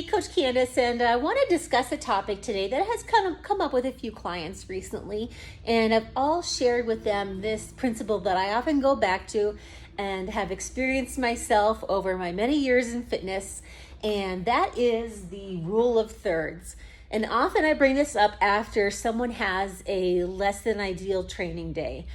Coach Candace, and I want to discuss a topic today that has kind of come up with a few clients recently, and I've all shared with them this principle that I often go back to and have experienced myself over my many years in fitness, and that is the rule of thirds. And often I bring this up after someone has a less than ideal training day.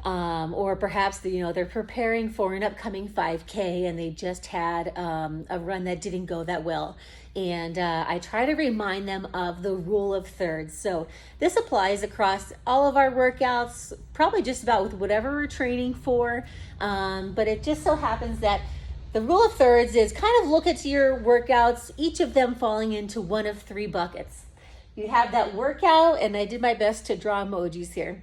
Or perhaps they're preparing for an upcoming 5K and they just had a run that didn't go that well. And I try to remind them of the rule of thirds. So this applies across all of our workouts, probably just about with whatever we're training for. But it just so happens that the rule of thirds is kind of look at your workouts, each of them falling into one of three buckets. You have that workout, and I did my best to draw emojis here.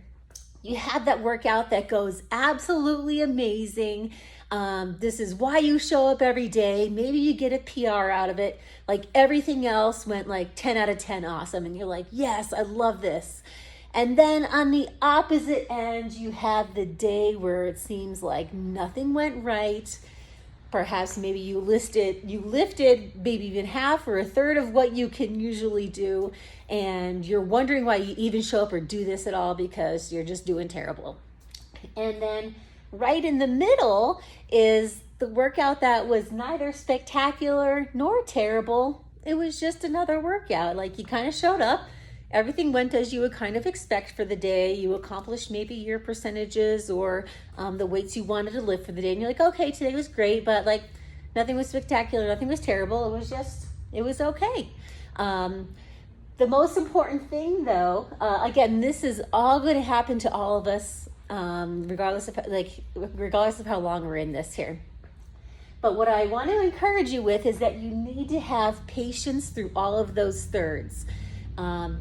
You have that workout that goes absolutely amazing. This is why you show up every day. Maybe you get a PR out of it. Like everything else went like 10 out of 10 awesome. And you're like, yes, I love this. And then on the opposite end, you have the day where it seems like nothing went right. Perhaps maybe you lifted maybe even half or a third of what you can usually do, and you're wondering why you even show up or do this at all because you're just doing terrible. And then right in the middle is the workout that was neither spectacular nor terrible. It was just another workout. Like you kind of showed up. Everything went as you would kind of expect for the day. You accomplished maybe your percentages or the weights you wanted to lift for the day. And you're like, okay, today was great, but like nothing was spectacular, nothing was terrible. It was okay. The most important thing though, again, this is all going to happen to all of us, regardless of how long we're in this here. But what I want to encourage you with is that you need to have patience through all of those thirds.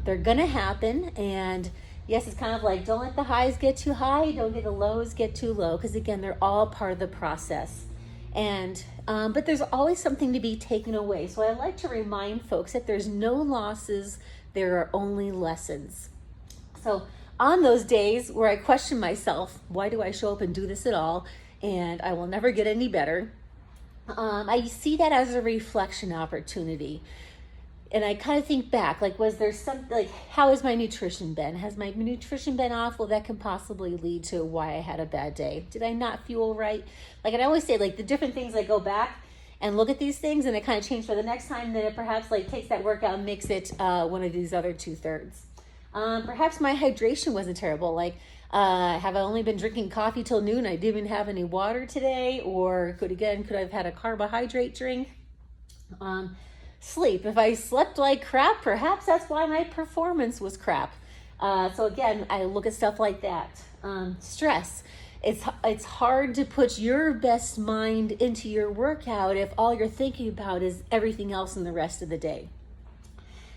They're gonna happen, and yes, it's kind of like don't let the highs get too high, don't let the lows get too low, because again, they're all part of the process. And but there's always something to be taken away. So I like to remind folks that there's no losses, there are only lessons. So on those days where I question myself, why do I show up and do this at all, and I will never get any better, I see that as a reflection opportunity. And I kind of think back, like, was there something, like, how has my nutrition been? Has my nutrition been off? Well, that can possibly lead to why I had a bad day. Did I not fuel right? Like, and I always say, like, the different things, I go back and look at these things and I kind of change for the next time, then it perhaps, like, takes that workout and makes it one of these other 2/3. Perhaps my hydration wasn't terrible. Like, have I only been drinking coffee till noon? I didn't even have any water today. Or could I have had a carbohydrate drink? Sleep. If I slept like crap, perhaps that's why my performance was crap. So again, I look at stuff like that. Stress. It's hard to put your best mind into your workout if all you're thinking about is everything else in the rest of the day.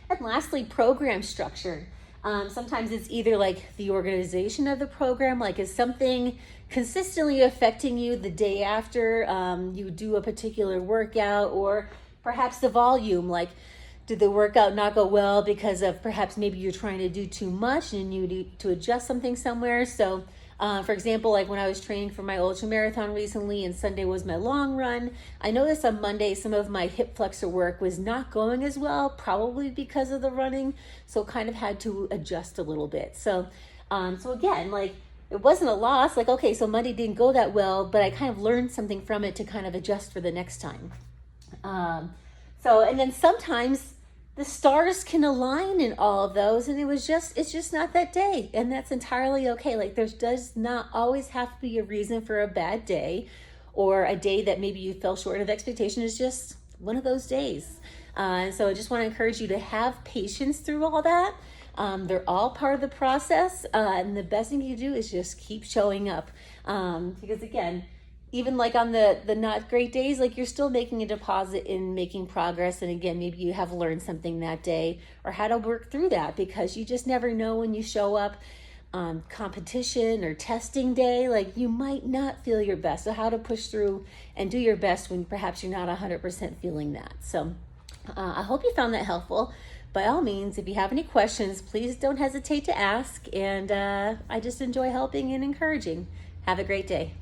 And lastly, program structure. Sometimes it's either like the organization of the program, like is something consistently affecting you the day after you do a particular workout, or perhaps the volume, like did the workout not go well because of perhaps maybe you're trying to do too much and you need to adjust something somewhere. So for example, like when I was training for my ultra marathon recently and Sunday was my long run, I noticed on Monday some of my hip flexor work was not going as well, probably because of the running. So kind of had to adjust a little bit. So again, like it wasn't a loss, like, okay, so Monday didn't go that well, but I kind of learned something from it to kind of adjust for the next time. And then sometimes the stars can align in all of those, and it's just not that day, and that's entirely okay. Like there does not always have to be a reason for a bad day, or a day that maybe you fell short of expectation. Is just one of those days. So I just want to encourage you to have patience through all that. They're all part of the process, and the best thing you do is just keep showing up, because again, even like on the not great days, like you're still making a deposit in making progress. And again, maybe you have learned something that day or how to work through that, because you just never know when you show up on competition or testing day, like you might not feel your best. So how to push through and do your best when perhaps you're not 100% feeling that. So I hope you found that helpful. By all means, if you have any questions, please don't hesitate to ask. And I just enjoy helping and encouraging. Have a great day.